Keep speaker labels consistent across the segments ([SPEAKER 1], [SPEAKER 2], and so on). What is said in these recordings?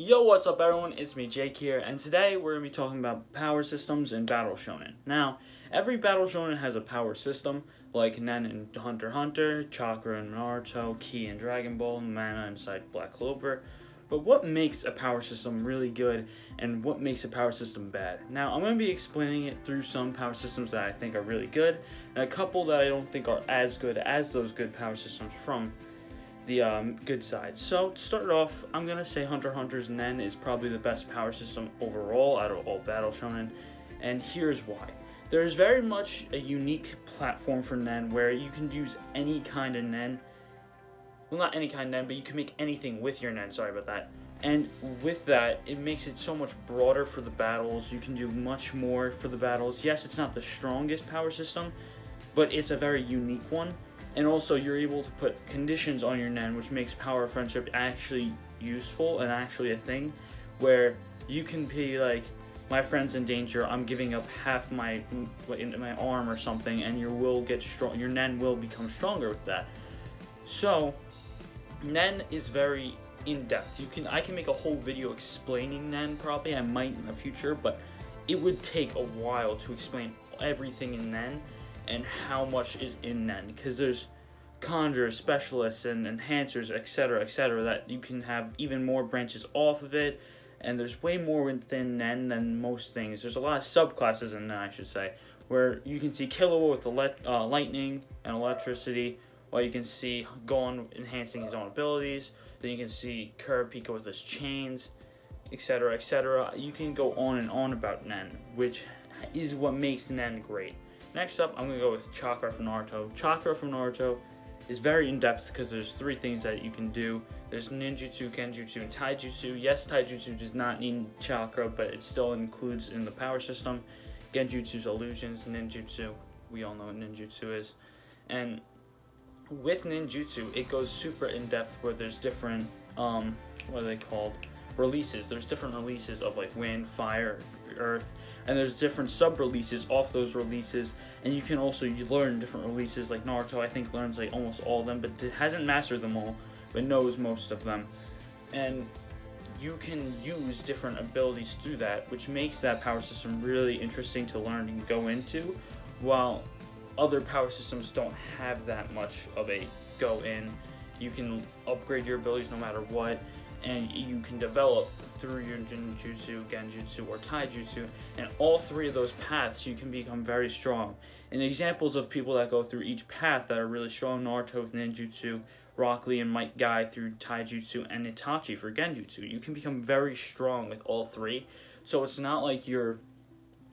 [SPEAKER 1] Yo, what's up everyone, it's me Jake here, and today we're going to be talking about power systems in Battle Shonen. Now, every Battle Shonen has a power system, like Nen in Hunter x Hunter, Chakra in Naruto, Ki in Dragon Ball, Mana inside Black Clover. But what makes a power system really good, and what makes a power system bad? Now, I'm going to be explaining it through some power systems that I think are really good, and a couple that I don't think are as good as those good power systems from the good side. So to start off, I'm gonna say Hunter x Hunter's Nen is probably the best power system overall out of all Battle Shonen, and here's why. There's very much a unique platform for Nen where you can use any kind of Nen. Well, not any kind of Nen, but you can make anything with your Nen, sorry about that. And with that, it makes it so much broader for the battles. You can do much more for the battles. Yes, it's not the strongest power system, but it's a very unique one. And also, you're able to put conditions on your Nen, which makes Power of Friendship actually useful and actually a thing, where you can be like, my friend's in danger, I'm giving up half my arm or something, and your Nen will become stronger with that. So, Nen is very in-depth. I can make a whole video explaining Nen, probably, I might in the future, but it would take a while to explain everything in Nen and how much is in Nen, because there's conjurers, specialists, and enhancers, etc., that you can have even more branches off of it, and there's way more within Nen than most things. There's a lot of subclasses in Nen, I should say, where you can see Killua with the lightning and electricity, while you can see Gon enhancing his own abilities, then you can see Kurapika with his chains, etc., You can go on and on about Nen, which is what makes Nen great. Next up, I'm going to go with Chakra from Naruto. Chakra from Naruto is very in-depth because there's three things that you can do. There's ninjutsu, genjutsu, and taijutsu. Yes, taijutsu does not need chakra, but it still includes in the power system. Genjutsu's illusions, ninjutsu, we all know what ninjutsu is. And with ninjutsu, it goes super in-depth where there's different, what are they called? Releases. There's different releases of like wind, fire, earth, and there's different sub-releases off those releases, and you can also learn different releases. Like Naruto, I think, learns like almost all of them, but hasn't mastered them all, but knows most of them. And you can use different abilities through that, which makes that power system really interesting to learn and go into, while other power systems don't have that much of a go in. You can upgrade your abilities no matter what, and you can develop through your ninjutsu, genjutsu, or taijutsu, and all three of those paths you can become very strong. And examples of people that go through each path that are really strong: Naruto with ninjutsu, Rock Lee and Might Guy through taijutsu, and Itachi for genjutsu. You can become very strong with all three, so it's not like you're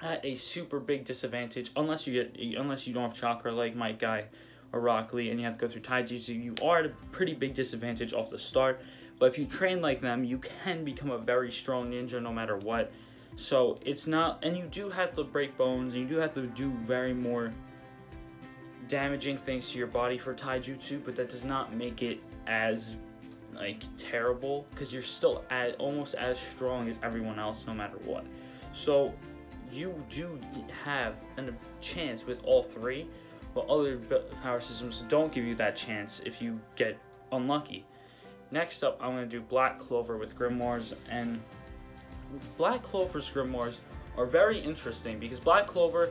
[SPEAKER 1] at a super big disadvantage unless you don't have chakra like Might Guy or Rock Lee and you have to go through taijutsu. You are at a pretty big disadvantage off the start. But if you train like them, you can become a very strong ninja no matter what. So it's not, and you do have to break bones, and you do have to do very more damaging things to your body for taijutsu, but that does not make it as like terrible, because you're still almost as strong as everyone else no matter what. So you do have a chance with all three, but other power systems don't give you that chance if you get unlucky. Next up, I'm going to do Black Clover with Grimoires, and Black Clover's Grimoires are very interesting because Black Clover,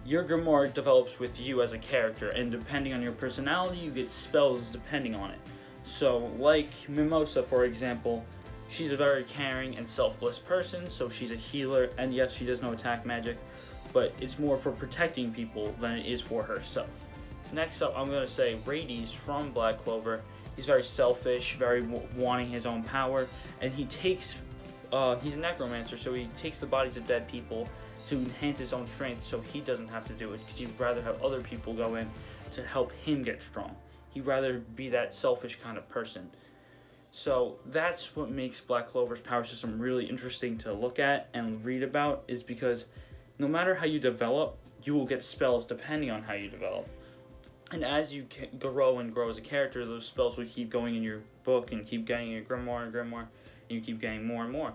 [SPEAKER 1] your Grimoire develops with you as a character, and depending on your personality, you get spells depending on it. So, like Mimosa, for example, she's a very caring and selfless person, so she's a healer, and yes, she does no attack magic, but it's more for protecting people than it is for herself. Next up, I'm going to say Rades from Black Clover. He's very selfish, very wanting his own power, and he takes, he's a necromancer, so he takes the bodies of dead people to enhance his own strength so he doesn't have to do it, because he'd rather have other people go in to help him get strong. He'd rather be that selfish kind of person. So that's what makes Black Clover's power system really interesting to look at and read about, is because no matter how you develop, you will get spells depending on how you develop. And as you grow as a character, those spells will keep going in your book and keep getting your Grimoire and Grimoire, and you keep getting more and more.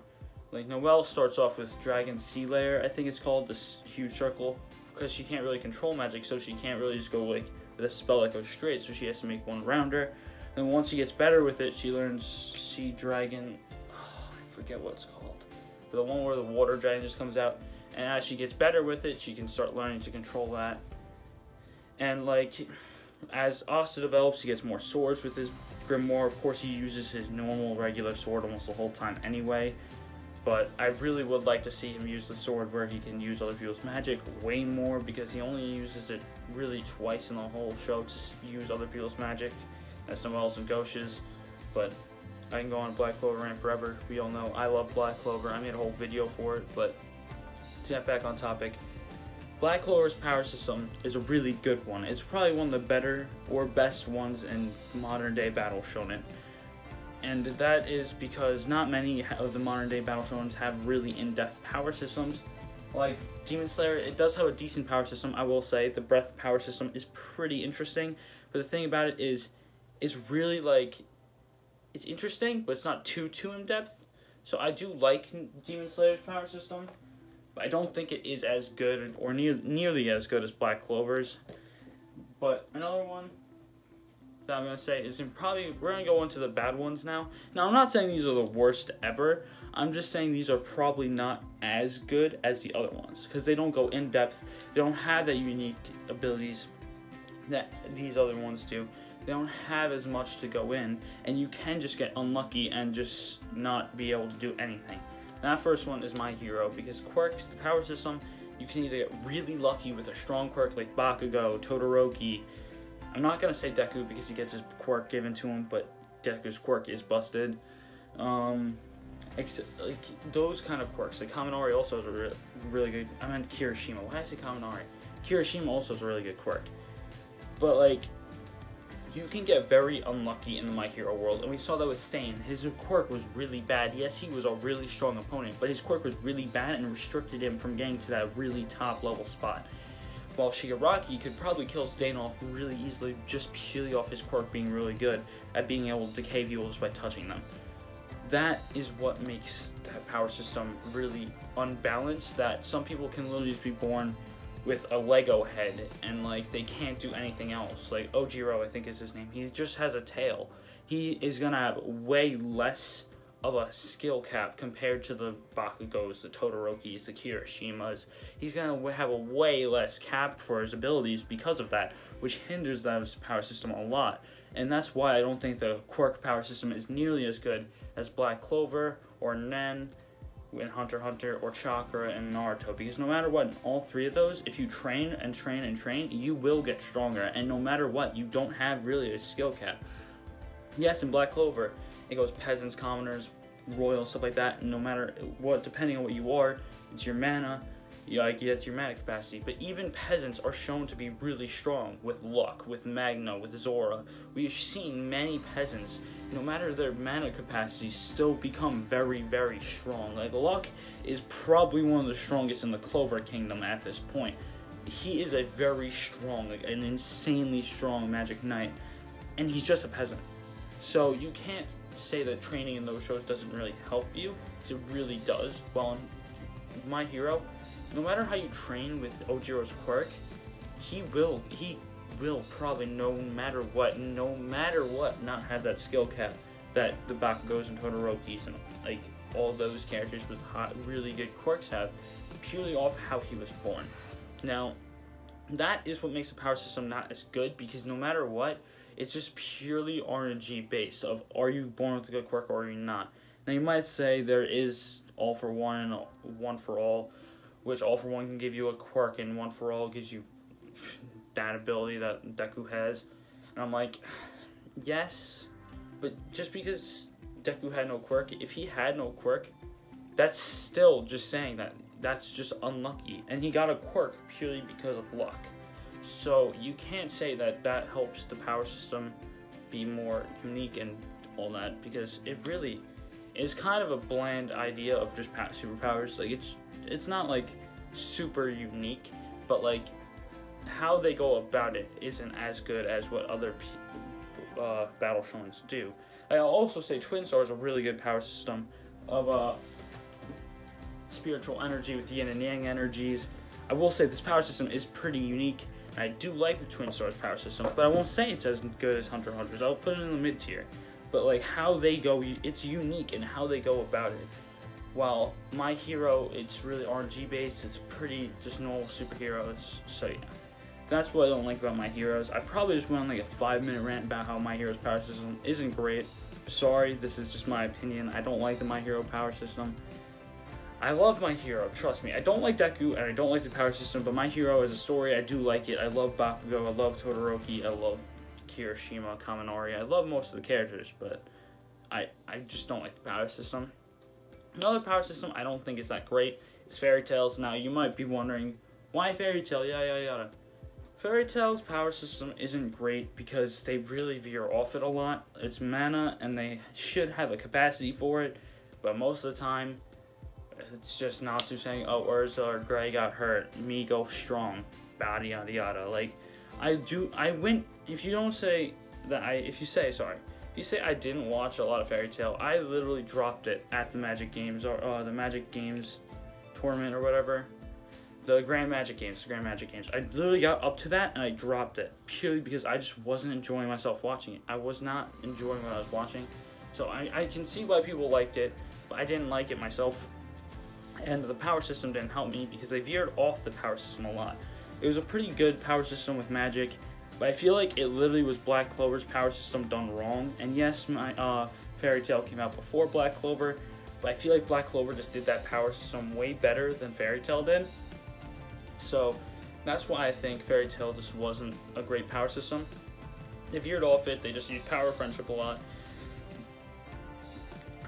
[SPEAKER 1] Like Noelle starts off with Dragon Sea Layer, I think it's called, this huge circle, because she can't really control magic, so she can't really just go like with a spell that goes straight, so she has to make one around her. And once she gets better with it, she learns Sea Dragon, forget what it's called. But the one where the water dragon just comes out, and as she gets better with it, she can start learning to control that. And like, as Asta develops, he gets more swords with his Grimoire. Of course, he uses his normal, regular sword almost the whole time anyway. But I really would like to see him use the sword where he can use other people's magic way more, because he only uses it really twice in the whole show to use other people's magic. That's Noelle's and Gauche's. But I can go on Black Clover rant forever. We all know I love Black Clover. I made a whole video for it. But to get back on topic, Black Clover's power system is a really good one. It's probably one of the better or best ones in modern day Battle Shonen. And that is because not many of the modern day Battle Shonens have really in-depth power systems. Like Demon Slayer, it does have a decent power system, I will say. The breath power system is pretty interesting. But the thing about it is, it's really like, it's interesting, but it's not too in-depth. So I do like Demon Slayer's power system. But I don't think it is as good or nearly as good as Black Clover's. But another one that I'm going to say is we're going to go into the bad ones now. Now, I'm not saying these are the worst ever. I'm just saying these are probably not as good as the other ones, because they don't go in depth. They don't have that unique abilities that these other ones do. They don't have as much to go in, and you can just get unlucky and just not be able to do anything. And that first one is My Hero, because quirks, the power system, you can either get really lucky with a strong quirk like Bakugo, Todoroki. I'm not going to say Deku because he gets his quirk given to him, but Deku's quirk is busted. Like those kind of quirks. Like Kaminari also is a really good, I meant Kirishima. Why did I say Kaminari? Kirishima also is a really good quirk. But like, you can get very unlucky in the My Hero world, and we saw that with Stain. His quirk was really bad. Yes, he was a really strong opponent, but his quirk was really bad and restricted him from getting to that really top level spot. While Shigaraki could probably kill Stain off really easily just purely off his quirk being really good at being able to decay people just by touching them. That is what makes that power system really unbalanced, that some people can literally just be born with a Lego head and like they can't do anything else. Like Ojiro, I think is his name, he just has a tail. He is gonna have way less of a skill cap compared to the Bakugos, the Todorokis, the Kirishimas. He's gonna have a way less cap for his abilities because of that, which hinders that power system a lot. And that's why I don't think the quirk power system is nearly as good as Black Clover or Nen in Hunter x Hunter or Chakra and Naruto, because no matter what, in all three of those, if you train and train and train, you will get stronger, and no matter what, you don't have really a skill cap. Yes, in Black Clover, it goes peasants, commoners, royal, stuff like that, and no matter what, depending on what you are, it's your mana, that's your mana capacity. But even peasants are shown to be really strong with luck, with Magna, with Zora. We've seen many peasants, no matter their mana capacity, still become very, very strong. Like, Luck is probably one of the strongest in the Clover Kingdom at this point. He is a very strong, like an insanely strong Magic Knight, and he's just a peasant. So you can't say that training in those shows doesn't really help you, because it really does. Well, in My Hero, no matter how you train with Ojiro's quirk, he will probably no matter what, not have that skill cap that the Bakugos and Todorokis and like all those characters with really good quirks have, purely off how he was born. Now, that is what makes the power system not as good, because no matter what, it's just purely RNG based of, are you born with a good quirk or are you not? Now you might say there is All for One and One for All, which All for One can give you a quirk and One for All gives you that ability that Deku has. And I'm like, yes, but just because Deku had no quirk, if he had no quirk, that's still just saying that that's just unlucky. And he got a quirk purely because of luck. So you can't say that that helps the power system be more unique and all that, because it really is kind of a bland idea of just superpowers. Like, it's not like super unique, but like how they go about it isn't as good as what other Battle Shonens do. I'll also say Twin Star is a really good power system of spiritual energy with yin and yang energies. I will say this power system is pretty unique. I do like the Twin Stars power system, but I won't say it's as good as Hunter x Hunter's. I'll put it in the mid tier. But like how they go, it's unique in how they go about it. while My Hero, it's really RNG based, it's pretty just normal superheroes, so yeah. That's what I don't like about My Heroes. I probably just went on like a 5-minute rant about how My Hero's power system isn't great. Sorry, this is just my opinion. I don't like the My Hero power system. I love My Hero, trust me. I don't like Deku and I don't like the power system, but My Hero as a story, I do like it. I love Bakugo, I love Todoroki, I love Kirishima, Kaminari. I love most of the characters, but I just don't like the power system. Another power system I don't think is that great is Fairy Tail's. Now, you might be wondering, why Fairy Tail? Yada. Fairy Tail's power system isn't great because they really veer off it a lot. It's mana, and they should have a capacity for it, but most of the time, it's just Natsu saying, oh, Urza or Gray got hurt, me go strong, yada yada yada. Like, if you say I didn't watch a lot of Fairy Tail, I literally dropped it at the Magic Games, or the Magic Games tournament or whatever. The Grand Magic Games. I literally got up to that and I dropped it purely because I just wasn't enjoying myself watching it. I was not enjoying what I was watching. So I can see why people liked it, but I didn't like it myself. And the power system didn't help me because they veered off the power system a lot. It was a pretty good power system with Magic, but I feel like it literally was Black Clover's power system done wrong. And yes, my Fairy Tail came out before Black Clover, but I feel like Black Clover just did that power system way better than Fairy Tail did. So that's why I think Fairy Tail just wasn't a great power system. They veered off it, they just used power friendship a lot.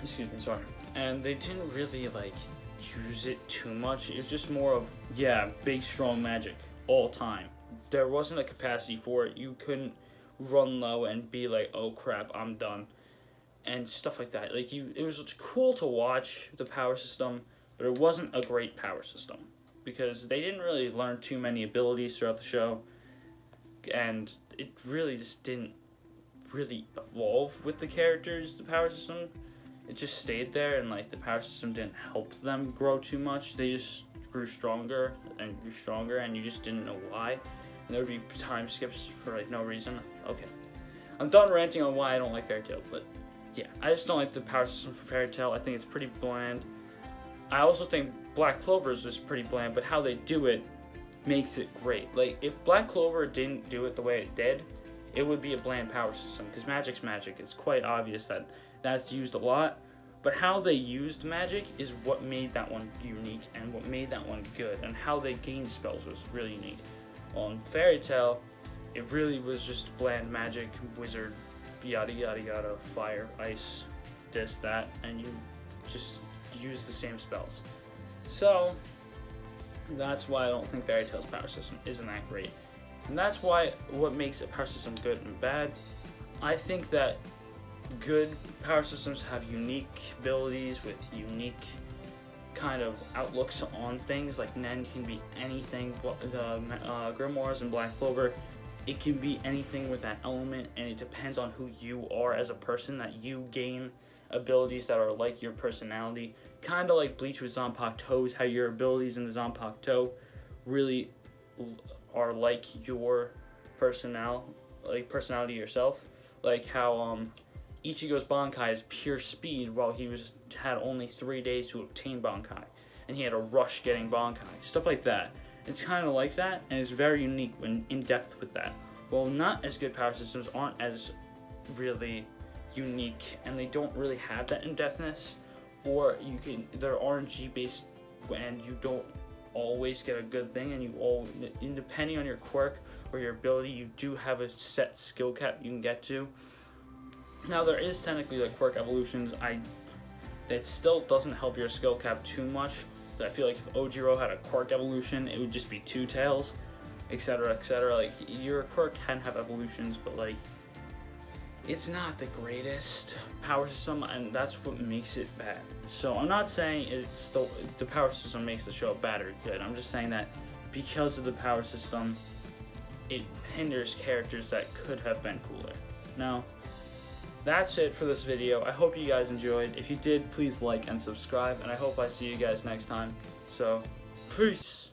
[SPEAKER 1] Excuse me, sorry. And they didn't really like use it too much. It was just more of, yeah, big strong magic all time. There wasn't a capacity for it. You couldn't run low and be like, oh crap, I'm done. And stuff like that. Like, it was cool to watch the power system, but it wasn't a great power system, because they didn't really learn too many abilities throughout the show, and it really just didn't really evolve with the characters, the power system. It just stayed there, and like the power system didn't help them grow too much. They just grew stronger, and you just didn't know why. And there would be time skips for like no reason. Okay, I'm done ranting on why I don't like Fairy Tail, but yeah, I just don't like the power system for Fairy Tail. I think it's pretty bland. I also think Black Clover's is pretty bland, but how they do it makes it great. Like, if Black Clover didn't do it the way it did, it would be a bland power system, because Magic's Magic. It's quite obvious that that's used a lot, but how they used Magic is what made that one unique and what made that one good, and how they gained spells was really unique. On Fairy Tail, it really was just bland Magic, Wizard, yada yada yada, Fire, Ice, this, that, and you just use the same spells. So that's why I don't think Fairy Tail's power system isn't that great. And that's why what makes a power system good and bad. I think that good power systems have unique abilities with unique kind of outlooks on things. Like Nen can be anything, the Grimoires and Black Clover, it can be anything with that element, and it depends on who you are as a person that you gain abilities that are like your personality. Kind of like Bleach with Zanpakuto's, how your abilities in the Zanpakuto really are like your personality yourself. Like how Ichigo's Bankai is pure speed, while he had only 3 days to obtain Bankai, and he had a rush getting Bankai. Stuff like that. It's kind of like that, and it's very unique when in depth with that. Well, not as good power systems aren't as really unique, and they don't really have that in-depthness, or they're RNG based, and you don't always get a good thing, and depending on your quirk or your ability, you do have a set skill cap you can get to. Now, there is technically like quirk evolutions. That still doesn't help your skill cap too much. I feel like if Ojiro had a quirk evolution, it would just be 2 tails, etc, etc. Like, your quirk can have evolutions, but like, it's not the greatest power system, and that's what makes it bad. So I'm not saying it's the power system makes the show bad or good. I'm just saying that because of the power system, it hinders characters that could have been cooler. Now, that's it for this video. I hope you guys enjoyed. If you did, please like and subscribe, and I hope I see you guys next time. So, peace!